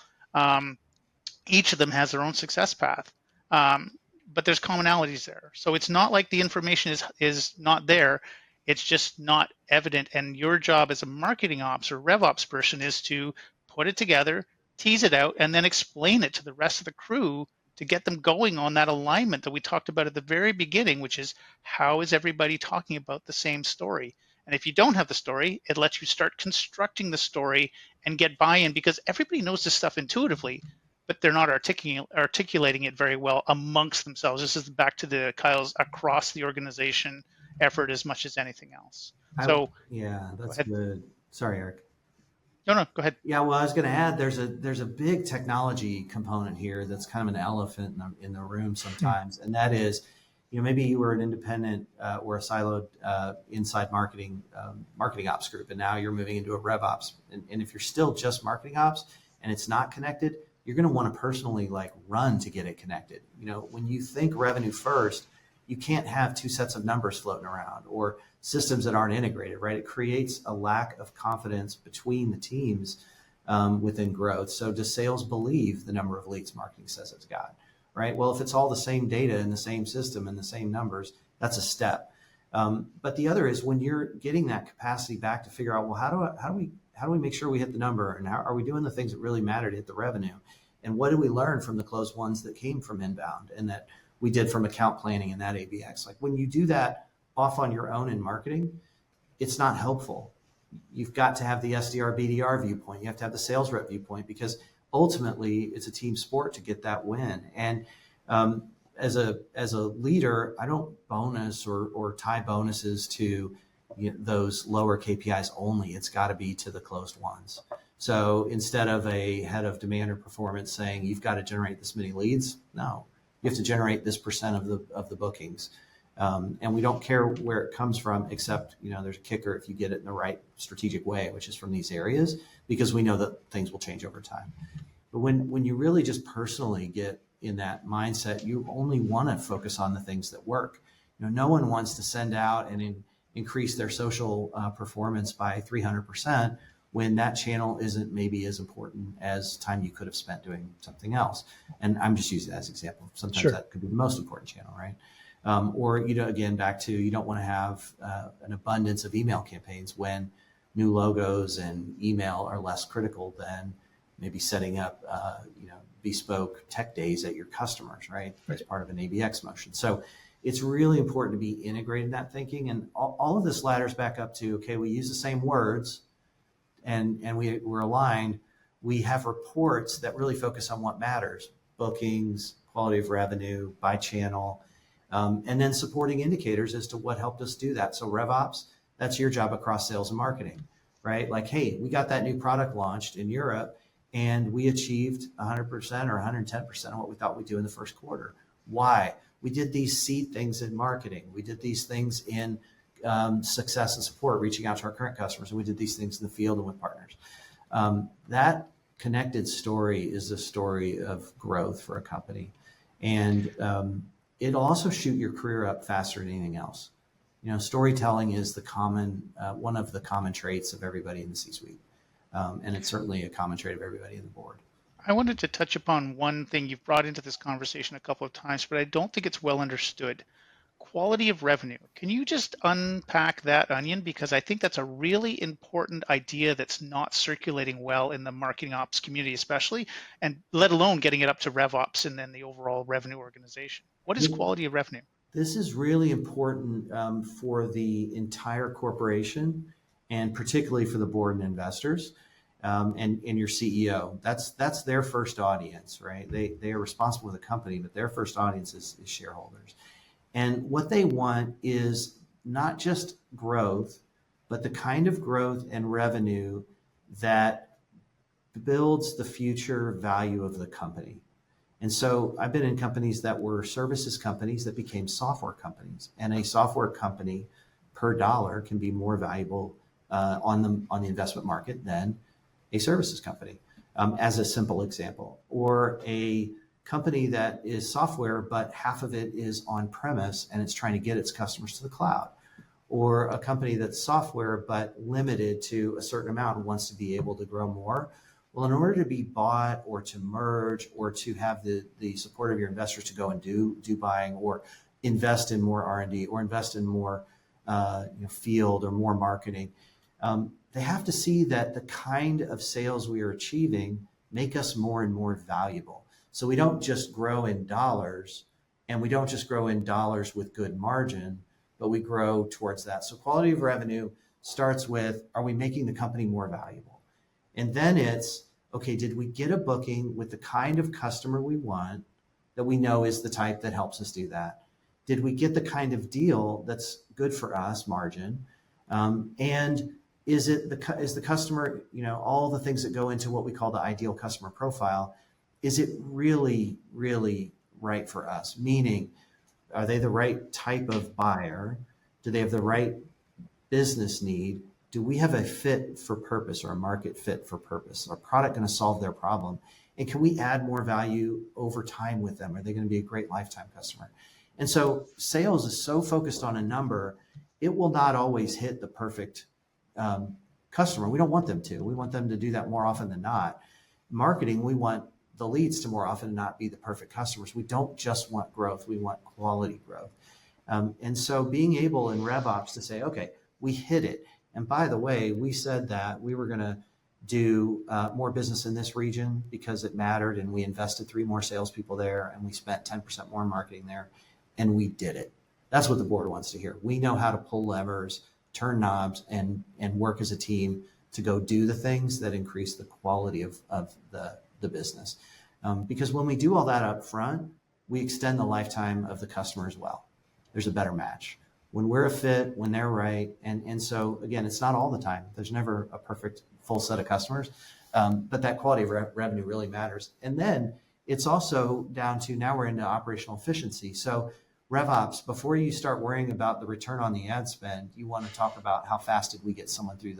Each of them has their own success path, but there's commonalities there. So it's not like the information is not there. It's just not evident. And your job as a marketing ops or rev ops person is to put it together, tease it out, and then explain it to the rest of the crew to get them going on that alignment that we talked about at the very beginning, which is, how is everybody talking about the same story? And if you don't have the story, it lets you start constructing the story and get buy-in, because everybody knows this stuff intuitively, but they're not articulating it very well amongst themselves. This is back to the Kyle's across the organization effort as much as anything else. Yeah, that's good. Sorry, Eric. No, go ahead. Yeah, well, I was going to add, there's a big technology component here that's kind of an elephant in the room sometimes, and that is, maybe you were an independent or a siloed inside marketing ops group, and now you're moving into a rev ops, and if you're still just marketing ops and it's not connected, you're going to want to personally run to get it connected. When you think revenue first, you can't have 2 sets of numbers floating around or systems that aren't integrated, right? It creates a lack of confidence between the teams within growth. So does sales believe the number of leads marketing says it's got, right? Well, if it's all the same data in the same system and the same numbers, that's a step. But the other is, when you're getting that capacity back to figure out, well, how do we make sure we hit the number, and how are we doing the things that really matter to hit the revenue? And what do we learn from the closed ones that came from inbound and that we did from account planning and that ABX? When you do that off on your own in marketing, it's not helpful. You've got to have the SDR, BDR viewpoint. You have to have the sales rep viewpoint, because ultimately it's a team sport to get that win. And as a leader, I don't bonus or tie bonuses to those lower KPIs only. It's got to be to the closed ones. So instead of a head of demand or performance saying you've got to generate this many leads, no, you have to generate this % of the bookings. And we don't care where it comes from, except, there's a kicker if you get it in the right strategic way, which is from these areas, because we know that things will change over time. But when you really just personally get in that mindset, you only want to focus on the things that work. No one wants to send out and increase their social performance by 300% when that channel isn't maybe as important as time you could have spent doing something else. And I'm just using that as an example. Sometimes Sure. That could be the most important channel, right? Or, again, back to, you don't want to have an abundance of email campaigns when new logos and email are less critical than maybe setting up, bespoke tech days at your customers, right? As part of an ABX motion. So it's really important to be integrated in that thinking. And all of this ladders back up to, okay, we use the same words and we're aligned. We have reports that really focus on what matters: bookings, quality of revenue by channel, and then supporting indicators as to what helped us do that. So RevOps, that's your job across sales and marketing, right? Like, hey, we got that new product launched in Europe and we achieved 100% or 110% of what we thought we'd do in the first quarter. Why? We did these seed things in marketing. We did these things in success and support, reaching out to our current customers. And we did these things in the field and with partners. That connected story is a story of growth for a company. And it'll also shoot your career up faster than anything else. You know, storytelling is the common, one of the common traits of everybody in the C-suite. And it's certainly a common trait of everybody in the board. I wanted to touch upon one thing you've brought into this conversation a couple of times, but I don't think it's well understood. Quality of revenue. Can you just unpack that onion? Because I think that's a really important idea that's not circulating well in the marketing ops community, especially, and let alone getting it up to RevOps and then the overall revenue organization. What is quality of revenue? This is really important for the entire corporation, and particularly for the board and investors. And your CEO, that's their first audience, right? They are responsible for the company, but their first audience is shareholders. And what they want is not just growth, but the kind of growth and revenue that builds the future value of the company. And so I've been in companies that were services companies that became software companies, and a software company per dollar can be more valuable on the investment market than a services company, as a simple example. Or a company that is software, but half of it is on premise and it's trying to get its customers to the cloud. Or a company that's software, but limited to a certain amount and wants to be able to grow more. Well, in order to be bought or to merge or to have the support of your investors to go and do buying or invest in more R&D or invest in more field or more marketing, they have to see that the kind of sales we are achieving make us more and more valuable. So we don't just grow in dollars, and we don't just grow in dollars with good margin, but we grow towards that. So quality of revenue starts with, are we making the company more valuable? And then it's, okay, did we get a booking with the kind of customer we want that we know is the type that helps us do that? Did we get the kind of deal that's good for us, margin? And is the customer, all the things that go into what we call the ideal customer profile, is it really, really right for us? Meaning, are they the right type of buyer? Do they have the right business need? Do we have a fit for purpose or a market fit for purpose? Our product going to solve their problem? And can we add more value over time with them? Are they going to be a great lifetime customer? And so sales is so focused on a number, it will not always hit the perfect customer. We don't want them to. We want them to do that more often than not. Marketing, we want the leads to more often not be the perfect customers. We don't just want growth. We want quality growth. And so being able in RevOps to say, okay, we hit it. And by the way, we said that we were going to do more business in this region because it mattered, and we invested 3 more salespeople there, and we spent 10% more in marketing there, and we did it. That's what the board wants to hear. We know how to pull levers, turn knobs, and work as a team to go do the things that increase the quality of the business. Because when we do all that up front, we extend the lifetime of the customer as well. There's a better match. When we're a fit, when they're right. And so, again, it's not all the time. There's never a perfect full set of customers, but that quality of revenue really matters. And then it's also down to, now we're into operational efficiency. So RevOps, before you start worrying about the return on the ad spend, you want to talk about how fast did we get someone through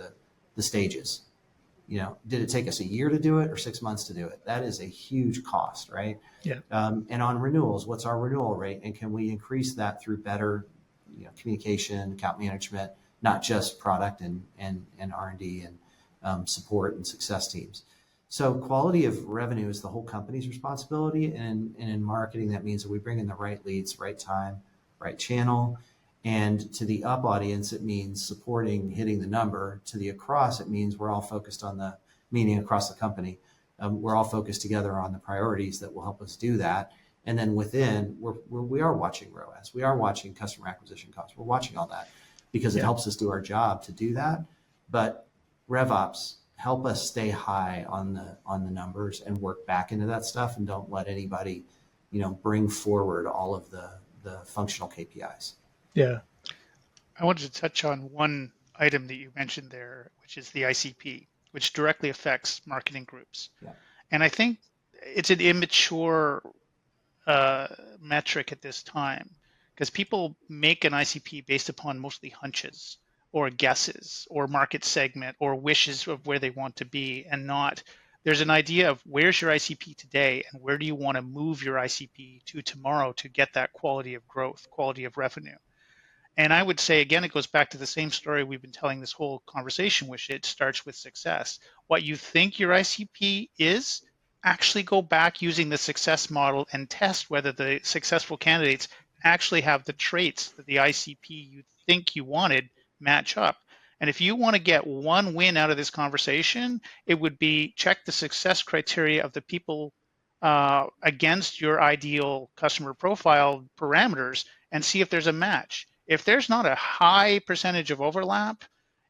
the stages. Did it take us a year to do it or 6 months to do it? That is a huge cost, right? Yeah. And on renewals, what's our renewal rate? And can we increase that through better communication, account management, not just product and R&D and support and success teams? So quality of revenue is the whole company's responsibility. And in marketing, that means that we bring in the right leads, right time, right channel. And to the up audience, it means supporting, hitting the number. To the across, it means we're all focused on meaning across the company. We're all focused together on the priorities that will help us do that. And then within, we are watching ROAS, we are watching customer acquisition costs, we're watching all that because it helps us do our job to do that. But RevOps help us stay high on the numbers and work back into that stuff, and don't let anybody, bring forward all of the functional KPIs. Yeah. I wanted to touch on one item that you mentioned there, which is the ICP, which directly affects marketing groups. Yeah. And I think it's an immature metric at this time, because people make an ICP based upon mostly hunches or guesses or market segment or wishes of where they want to be, and not, there's an idea of where's your ICP today and where do you want to move your ICP to tomorrow to get that quality of growth, quality of revenue. And I would say, again, it goes back to the same story we've been telling this whole conversation, which it starts with success. What you think your ICP is, actually go back using the success model and test whether the successful candidates actually have the traits that the ICP you think you wanted match up. And if you want to get one win out of this conversation, it would be check the success criteria of the people against your ideal customer profile parameters and see if there's a match. If there's not a high percentage of overlap,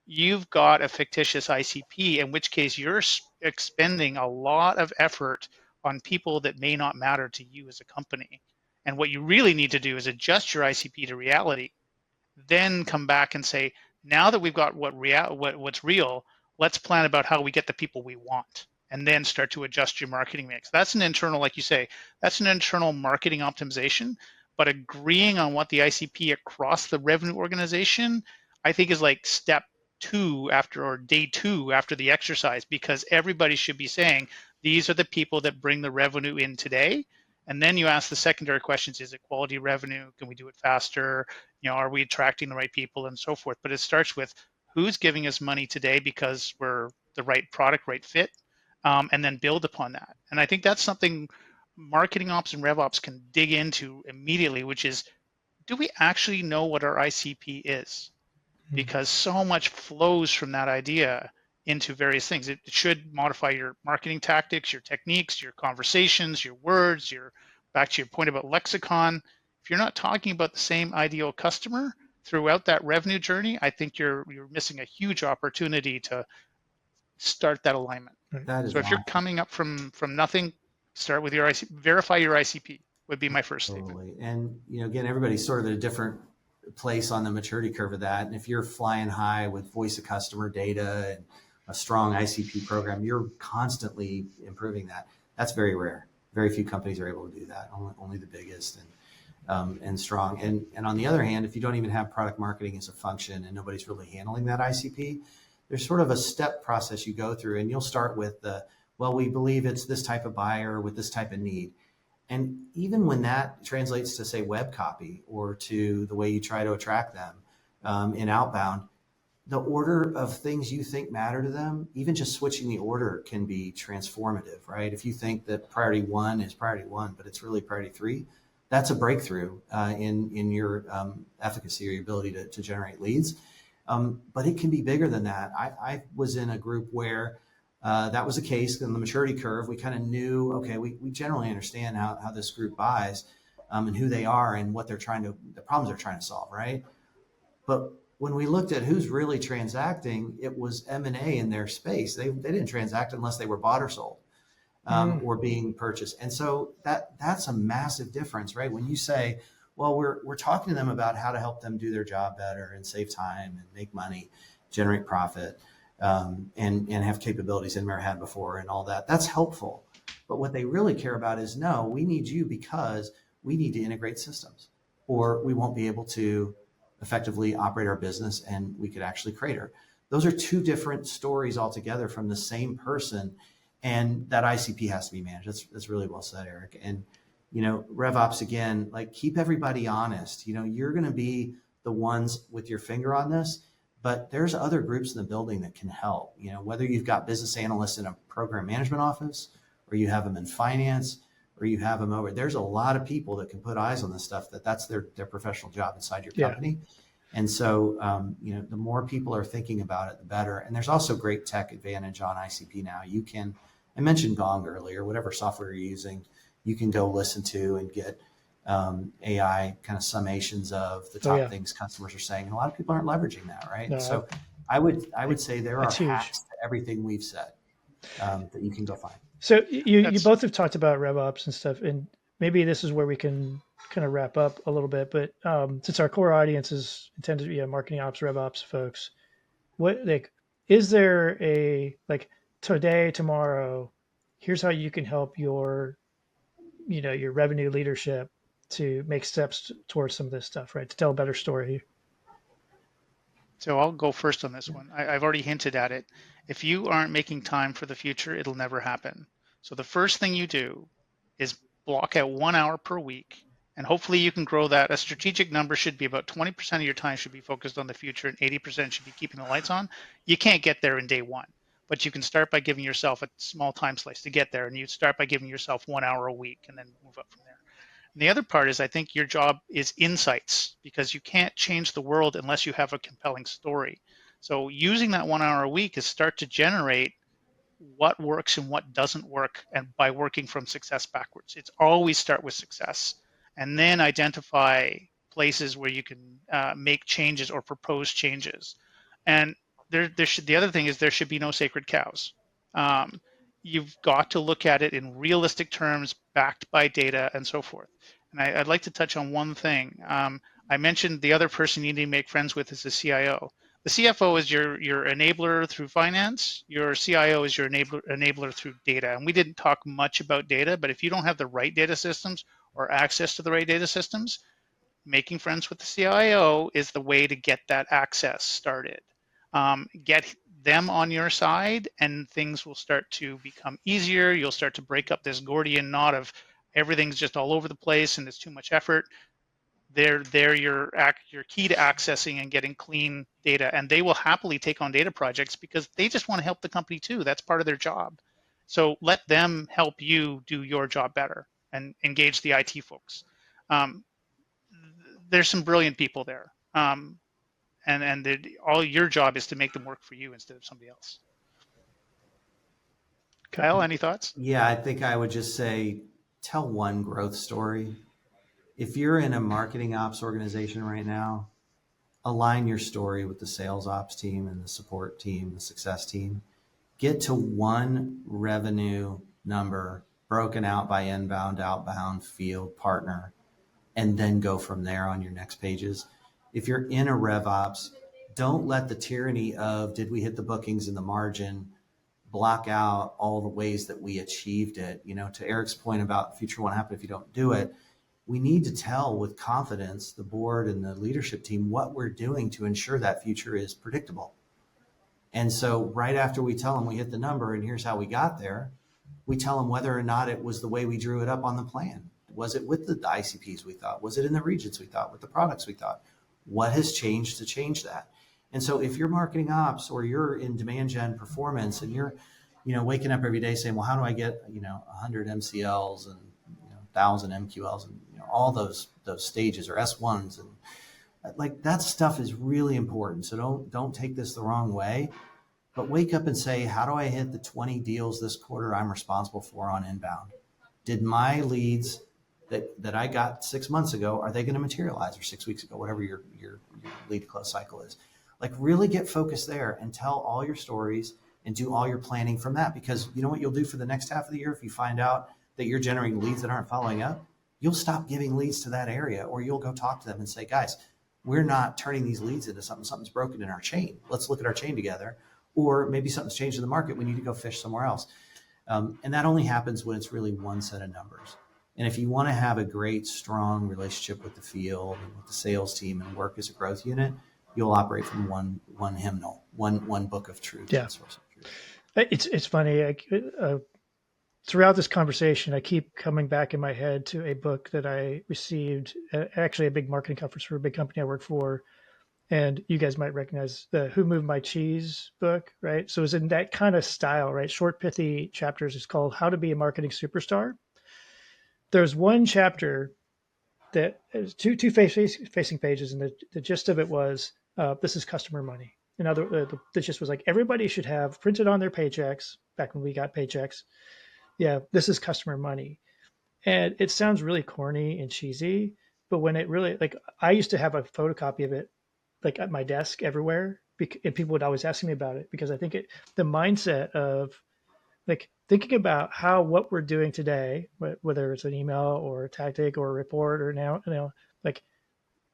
you've got a fictitious ICP, in which case you're expending a lot of effort on people that may not matter to you as a company. And what you really need to do is adjust your ICP to reality, then come back and say, now that we've got what's real, let's plan about how we get the people we want, and then start to adjust your marketing mix. That's an internal, like you say, that's an internal marketing optimization. But agreeing on what the ICP across the revenue organization, I think, is like step 2 after, or day 2 after the exercise, because everybody should be saying, these are the people that bring the revenue in today. And then you ask the secondary questions: is it quality revenue? Can we do it faster? Are we attracting the right people, and so forth? But it starts with who's giving us money today because we're the right product, right fit, and then build upon that. And I think that's something marketing ops and RevOps can dig into immediately, which is, do we actually know what our ICP is? Because so much flows from that idea into various things. It should modify your marketing tactics, your techniques, your conversations, your words, back to your point about lexicon. If you're not talking about the same ideal customer throughout that revenue journey, I think you're missing a huge opportunity to start that alignment. That is so if awesome. You're coming up from nothing, start with your ICP, verify your ICP would be my first Totally. statement. And, again, everybody's sort of at a different place on the maturity curve of that. And if you're flying high with voice of customer data and a strong ICP program, you're constantly improving that. That's very rare. Very few companies are able to do that. Only the biggest and strong. And on the other hand, if you don't even have product marketing as a function and nobody's really handling that ICP, there's sort of a step process you go through, and you'll start with we believe it's this type of buyer with this type of need. And even when that translates to, say, web copy, or to the way you try to attract them in outbound, the order of things you think matter to them, even just switching the order can be transformative, right? If you think that priority 1 is priority 1, but it's really priority 3, that's a breakthrough in your efficacy or your ability to generate leads. But it can be bigger than that. I was in a group where that was the case. In the maturity curve, we kind of knew, okay, we generally understand how this group buys and who they are and what the problems they're trying to solve, right? But when we looked at who's really transacting, it was M&A in their space. They didn't transact unless they were bought or sold or being purchased. And so that's a massive difference, right? When you say, well, we're talking to them about how to help them do their job better and save time and make money, generate profit, and have capabilities they never had before and all that. That's helpful. But what they really care about is, no, we need you because we need to integrate systems, or we won't be able to effectively operate our business, and we could actually crater. Those are two different stories altogether from the same person, and that ICP has to be managed. That's really well said, Eric. And RevOps, again, like, keep everybody honest. You're going to be the ones with your finger on this, but there's other groups in the building that can help. Whether you've got business analysts in a program management office, or you have them in finance, or you have them over. There's a lot of people that can put eyes on this stuff. That's their professional job inside your company. And so, the more people are thinking about it, the better. And there's also great tech advantage on ICP now. I mentioned Gong earlier, whatever software you're using, you can go listen to and get AI kind of summations of the Oh top yeah. things customers are saying. And a lot of people aren't leveraging that, right? No, So I would say there are that's huge. hacks to everything we've said that you can go find. So you That's both have talked about RevOps and stuff, and maybe this is where we can kind of wrap up a little bit. But since our core audience is intended to be marketing ops, RevOps folks, what like is there a like today, tomorrow? Here's how you can help your your revenue leadership to make steps towards some of this stuff, right? To tell a better story. So I'll go first on this one. I've already hinted at it. If you aren't making time for the future, it'll never happen. So the first thing you do is block out 1 hour per week, and hopefully you can grow that. A strategic number should be about 20% of your time should be focused on the future, and 80% should be keeping the lights on. You can't get there in day one, but you can start by giving yourself a small time slice to get there, and you start by giving yourself 1 hour a week, and then move up from there. And the other part is I think your job is insights, because you can't change the world unless you have a compelling story. So using that 1 hour a week is start to generate what works and what doesn't work, and by working from success backwards. It's always start with success and then identify places where you can make changes or propose changes. And the other thing is there should be no sacred cows. Um, you've got to look at it in realistic terms, backed by data and so forth. And I'd like to touch on one thing. I mentioned the other person you need to make friends with is the CIO. The CFO is your enabler through finance. Your CIO is your enabler through data. And we didn't talk much about data, but if you don't have the right data systems or access to the right data systems, making friends with the CIO is the way to get that access started. Get them on your side and things will start to become easier. You'll start to break up this Gordian knot of everything's just all over the place and it's too much effort. They're your key to accessing and getting clean data, and they will happily take on data projects because they just want to help the company too. That's part of their job. So let them help you do your job better and engage the IT folks. Um, there's some brilliant people there, and all your job is to make them work for you instead of somebody else. Okay. Kyle, any thoughts? Yeah, I think I would just say tell one growth story. If you're in a marketing ops organization right now, align your story with the sales ops team and the support team, the success team. Get to one revenue number broken out by inbound, outbound, field, partner, and then go from there on your next pages. If you're in a rev ops, don't let the tyranny of did we hit the bookings and the margin block out all the ways that we achieved it. To Eric's point about future won't happen if you don't do it. We need to tell with confidence the board and the leadership team what we're doing to ensure that future is predictable. And so right after we tell them we hit the number and here's how we got there, we tell them whether or not it was the way we drew it up on the plan. Was it with the ICPs we thought? Was it in the regions we thought? With the products we thought? What has changed to change that? And so if you're marketing ops or you're in demand gen performance and you're, waking up every day saying, well, how do I get, 100 MCLs and 1,000 MQLs and all those stages or S1s and like that stuff is really important. So don't take this the wrong way, but wake up and say, how do I hit the 20 deals this quarter I'm responsible for on inbound? Did my leads that I got 6 months ago, are they going to materialize, or 6 weeks ago, whatever your lead close cycle is? Like really get focused there and tell all your stories and do all your planning from that. Because you know what you'll do for the next half of the year if you find out that you're generating leads that aren't following up? You'll stop giving leads to that area, or you'll go talk to them and say, guys, we're not turning these leads into something's broken in our chain. Let's look at our chain together. Or maybe something's changed in the market. We need to go fish somewhere else. And that only happens when it's really one set of numbers. And if you want to have a great, strong relationship with the field and with the sales team and work as a growth unit, you'll operate from one hymnal, one book of truth. Yeah. Source of truth. It's funny. Throughout this conversation, I keep coming back in my head to a book that I received, actually a big marketing conference for a big company I work for. And you guys might recognize the Who Moved My Cheese book, right? So it's in that kind of style, right? Short, pithy chapters. It's called How to Be a Marketing Superstar. There's one chapter that is two facing pages, and the gist of it was, this is customer money. In other, the gist was like, everybody should have printed on their paychecks, back when we got paychecks. Yeah, this is customer money. And it sounds really corny and cheesy, but when it really, like, I used to have a photocopy of it, like at my desk everywhere, and people would always ask me about it because I think the mindset of like thinking about how what we're doing today, whether it's an email or a tactic or a report or now, like,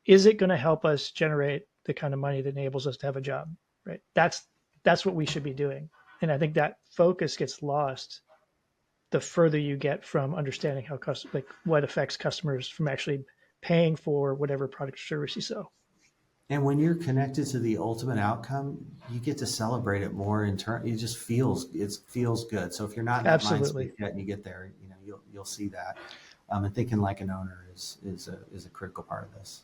is it going to help us generate the kind of money that enables us to have a job, right? That's what we should be doing. And I think that focus gets lost the further you get from understanding how like what affects customers from actually paying for whatever product or service you sell. And when you're connected to the ultimate outcome, you get to celebrate it more in turn. It feels good. So if you're not in that mind Absolutely. space yet and you get there, you'll see that. And thinking like an owner is a critical part of this.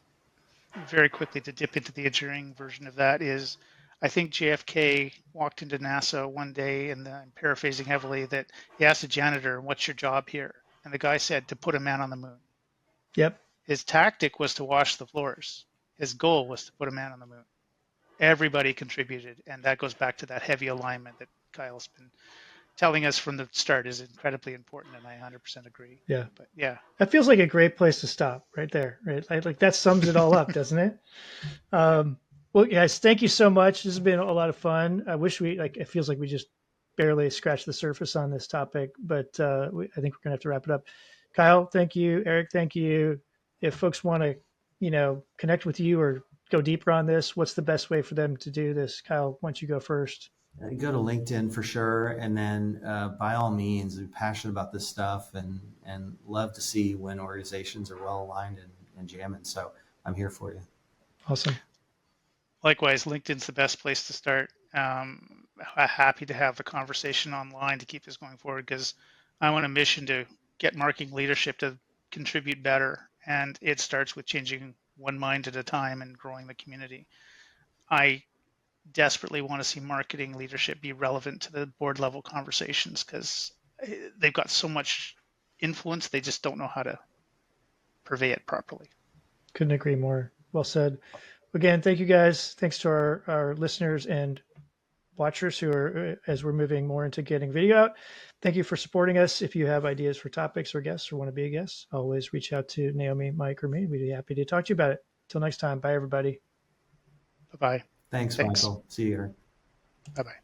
Very quickly, to dip into the engineering version of that is, I think JFK walked into NASA one day, and I'm paraphrasing heavily, that he asked a janitor, "What's your job here?" And the guy said, "To put a man on the moon." Yep. His tactic was to wash the floors. His goal was to put a man on the moon. Everybody contributed, and that goes back to that heavy alignment that Kyle's been telling us from the start is incredibly important, and I 100% agree. Yeah. But yeah, That feels like a great place to stop right there. Right. Like that sums it all up, doesn't it? Well, guys, thank you so much. This has been a lot of fun. I wish it feels like we just barely scratched the surface on this topic, but I think we're going to have to wrap it up. Kyle, thank you. Eric, thank you. If folks want to, connect with you or go deeper on this, what's the best way for them to do this? Kyle, why don't you go first? Go to LinkedIn for sure, and then by all means, I'm passionate about this stuff and love to see when organizations are well aligned and jamming. So I'm here for you. Awesome. Likewise, LinkedIn's the best place to start. Happy to have the conversation online to keep this going forward, because I'm on a mission to get marketing leadership to contribute better, and it starts with changing one mind at a time and growing the community. I desperately want to see marketing leadership be relevant to the board level conversations, because they've got so much influence, they just don't know how to purvey it properly. Couldn't agree more. Well said. Again, thank you guys. Thanks to our listeners and watchers who are, as we're moving more into getting video out. Thank you for supporting us. If you have ideas for topics or guests or want to be a guest, always reach out to Naomi, Mike, or me. We'd be happy to talk to you about it. Till next time. Bye, everybody. Bye-bye. Thanks, Michael. See you here. Bye-bye.